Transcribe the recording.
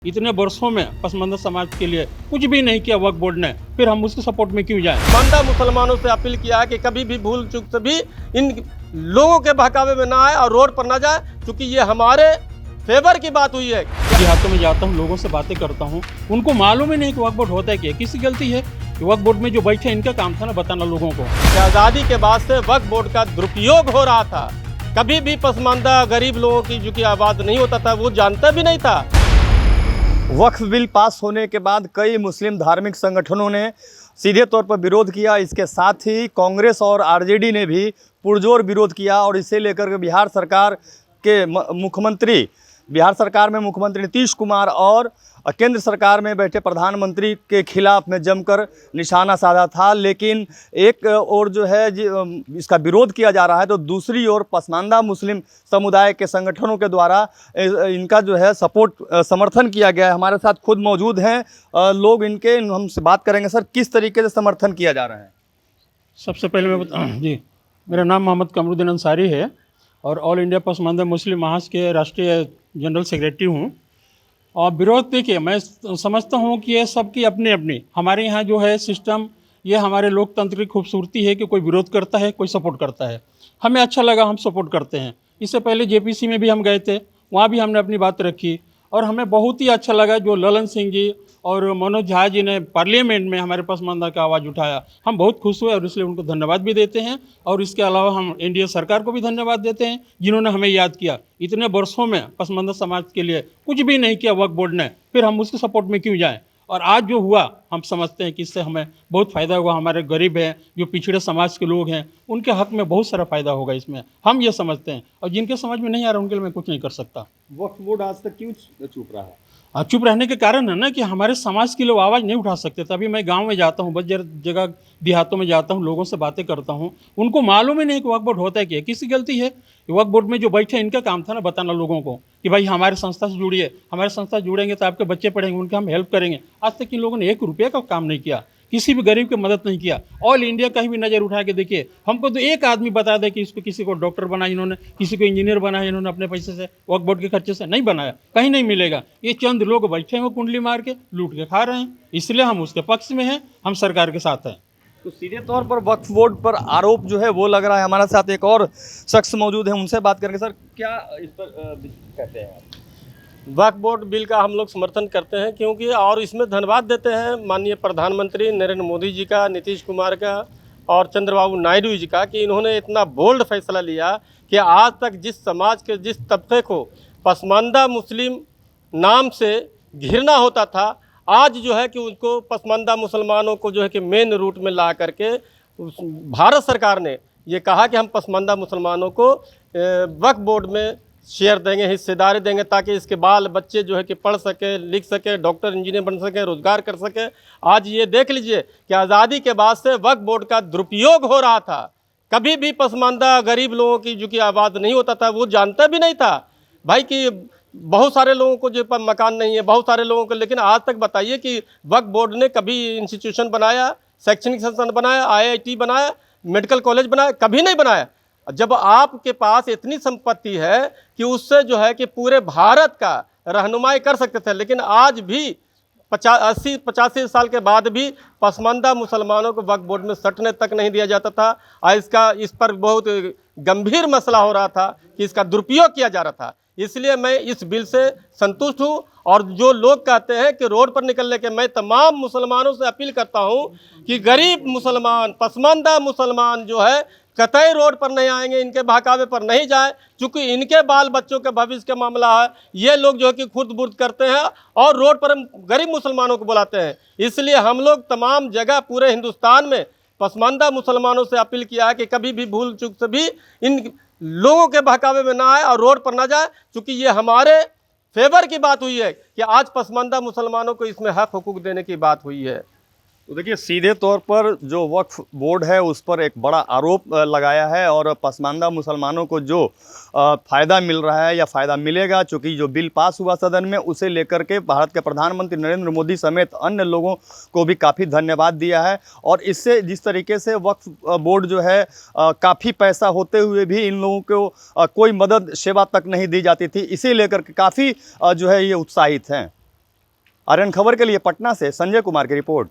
इतने वर्षों में पसमानदा समाज के लिए कुछ भी नहीं किया वक्फ बोर्ड ने, फिर हम उसके सपोर्ट में क्यों जाएं? पसमानदा मुसलमानों से अपील किया है कि कभी भी भूल चूक से भी इन लोगों के बहकावे में ना आए और रोड पर ना जाए, क्योंकि ये हमारे फेवर की बात हुई है। देहातों में जाता हूँ, लोगों से बातें करता हूँ, उनको मालूम ही नहीं कि वक्फ बोर्ड होता है क्या, किसकी गलती है? वक्फ बोर्ड में जो बैठे इनका काम था ना बताना लोगों को। आज़ादी के बाद से वक्फ बोर्ड का दुरुपयोग हो रहा था। कभी भी पसमानदा गरीब लोगों की जो कि आवाज़ नहीं होता था, वो जानता भी नहीं था। वक्फ बिल पास होने के बाद कई मुस्लिम धार्मिक संगठनों ने सीधे तौर पर विरोध किया। इसके साथ ही कांग्रेस और आरजेडी ने भी पुरजोर विरोध किया और इसे लेकर के बिहार सरकार में मुख्यमंत्री नीतीश कुमार और केंद्र सरकार में बैठे प्रधानमंत्री के खिलाफ में जमकर निशाना साधा था। लेकिन एक और जो है इसका विरोध किया जा रहा है, तो दूसरी ओर पसमानदा मुस्लिम समुदाय के संगठनों के द्वारा इनका जो है समर्थन किया गया है। हमारे साथ खुद मौजूद हैं लोग, इनके हमसे बात करेंगे। सर, किस तरीके से समर्थन किया जा रहा है? सबसे पहले मैं जी, मेरा नाम मोहम्मद कमरुद्दीन अंसारी है और ऑल इंडिया पसमानदा मुस्लिम महाज के राष्ट्रीय जनरल सेक्रेटरी हूँ। और विरोध देखिए, मैं समझता हूँ कि ये सबकी अपनी अपनी, हमारे यहाँ जो है सिस्टम, ये हमारे लोकतंत्र की खूबसूरती है कि कोई विरोध करता है, कोई सपोर्ट करता है। हमें अच्छा लगा, हम सपोर्ट करते हैं। इससे पहले जेपीसी में भी हम गए थे, वहाँ भी हमने अपनी बात रखी और हमें बहुत ही अच्छा लगा जो ललन सिंह जी और मनोज झा जी ने पार्लियामेंट में हमारे पसमानदा का आवाज़ उठाया। हम बहुत खुश हुए और इसलिए उनको धन्यवाद भी देते हैं। और इसके अलावा हम एनडीए सरकार को भी धन्यवाद देते हैं जिन्होंने हमें याद किया। इतने वर्षों में पसमानदा समाज के लिए कुछ भी नहीं किया वक्फ बोर्ड ने, फिर हम उसके सपोर्ट में क्यों जाएँ? और आज जो हुआ, हम समझते हैं कि इससे हमें बहुत फ़ायदा हुआ। हमारे गरीब हैं, जो पिछड़े समाज के लोग हैं, उनके हक़ में बहुत सारा फ़ायदा होगा इसमें, हम ये समझते हैं। और जिनके समझ में नहीं आ रहा उनके लिए मैं कुछ नहीं कर सकता। वक्फ बोर्ड आज तक क्यों चुप रहा है? चुप रहने के कारण है ना कि हमारे समाज के लोग आवाज़ नहीं उठा सकते। तभी मैं गांव में जाता हूँ, बजर जगह देहातों में जाता हूँ, लोगों से बातें करता हूँ, उनको मालूम ही नहीं कि वक्फ बोर्ड होता है क्या, किसकी गलती है? वक्फ बोर्ड में जो बैठे इनका काम था ना बताना लोगों को कि भाई हमारे संस्था से जुड़िए, हमारे संस्था से जुड़ेंगे तो आपके बच्चे पढ़ेंगे, उनके हम हेल्प करेंगे। आज तक इन लोगों ने 1 रुपये का काम नहीं किया, किसी भी गरीब की मदद नहीं किया। ऑल इंडिया कहीं भी नज़र उठा के देखिए, हमको तो एक आदमी बता दे कि इसको किसी को डॉक्टर बनाया इन्होंने, किसी को इंजीनियर बनाया इन्होंने अपने पैसे से, वक्फ बोर्ड के खर्चे से नहीं बनाया, कहीं नहीं मिलेगा। ये चंद लोग बैठे हैं वो कुंडली मार के लूट के खा रहे हैं, इसलिए हम उसके पक्ष में हैं, हम सरकार के साथ हैं। तो सीधे तौर पर वक्फ बोर्ड पर आरोप जो है वो लग रहा है। हमारे साथ एक और शख्स मौजूद है, उनसे बात करेंगे। सर, क्या इस पर कहते हैं आप? वक्फ बोर्ड बिल का हम लोग समर्थन करते हैं, क्योंकि और इसमें धन्यवाद देते हैं माननीय प्रधानमंत्री नरेंद्र मोदी जी का, नीतीश कुमार का और चंद्रबाबू नायडू जी का, कि इन्होंने इतना बोल्ड फैसला लिया कि आज तक जिस समाज के जिस तबके को पसमानदा मुस्लिम नाम से घिरना होता था, आज जो है कि उनको पसमानदा मुसलमानों को जो है कि मेन रूट में ला करके भारत सरकार ने ये कहा कि हम पसमानदा मुसलमानों को वक्फ बोर्ड में शेयर देंगे, हिस्सेदारी देंगे, ताकि इसके बाल बच्चे जो है कि पढ़ सके, लिख सके, डॉक्टर इंजीनियर बन सके, रोजगार कर सके। आज ये देख लीजिए कि आज़ादी के बाद से वक्फ बोर्ड का दुरुपयोग हो रहा था। कभी भी पसमानदा गरीब लोगों की जो कि आवाज़ नहीं होता था, वो जानता भी नहीं था भाई कि बहुत सारे लोगों को जो पर मकान नहीं है, बहुत सारे लोगों को। लेकिन आज तक बताइए कि वक्फ बोर्ड ने कभी इंस्टीट्यूशन बनाया, शैक्षणिक संस्थान बनाया, IIT बनाया, मेडिकल कॉलेज बनाया? कभी नहीं बनाया। जब आपके पास इतनी संपत्ति है कि उससे जो है कि पूरे भारत का रहनुमाई कर सकते थे, लेकिन आज भी 80-85 साल के बाद भी पसमानदा मुसलमानों को वक्फ बोर्ड में सटने तक नहीं दिया जाता था। और इस पर बहुत गंभीर मसला हो रहा था कि इसका दुरुपयोग किया जा रहा था। इसलिए मैं इस बिल से संतुष्ट हूँ। और जो लोग कहते हैं कि रोड पर निकलने के, मैं तमाम मुसलमानों से अपील करता हूँ कि गरीब मुसलमान, पसमानदा मुसलमान जो है कतई रोड पर नहीं आएंगे, इनके बहकावे पर नहीं जाएं, क्योंकि इनके बाल बच्चों के भविष्य का मामला है। ये लोग जो है कि खुद बुर्द करते हैं और रोड पर गरीब मुसलमानों को बुलाते हैं। इसलिए हम लोग तमाम जगह पूरे हिंदुस्तान में पसमानदा मुसलमानों से अपील किया है कि कभी भी भूल चूक से भी इन लोगों के बहकावे में ना आए और रोड पर ना जाए, क्योंकि ये हमारे फेवर की बात हुई है कि आज पसमानदा मुसलमानों को इसमें हक हुकूक देने की बात हुई है। तो देखिए, सीधे तौर पर जो वक्फ बोर्ड है उस पर एक बड़ा आरोप लगाया है और पसमानदा मुसलमानों को जो फ़ायदा मिल रहा है या फ़ायदा मिलेगा, चूँकि जो बिल पास हुआ सदन में, उसे लेकर के भारत के प्रधानमंत्री नरेंद्र मोदी समेत अन्य लोगों को भी काफ़ी धन्यवाद दिया है। और इससे जिस तरीके से वक्फ बोर्ड जो है काफ़ी पैसा होते हुए भी इन लोगों को कोई मदद सेवा तक नहीं दी जाती थी, इसे लेकर के काफ़ी जो है ये उत्साहित हैं। आर्यन खबर के लिए पटना से संजय कुमार की रिपोर्ट।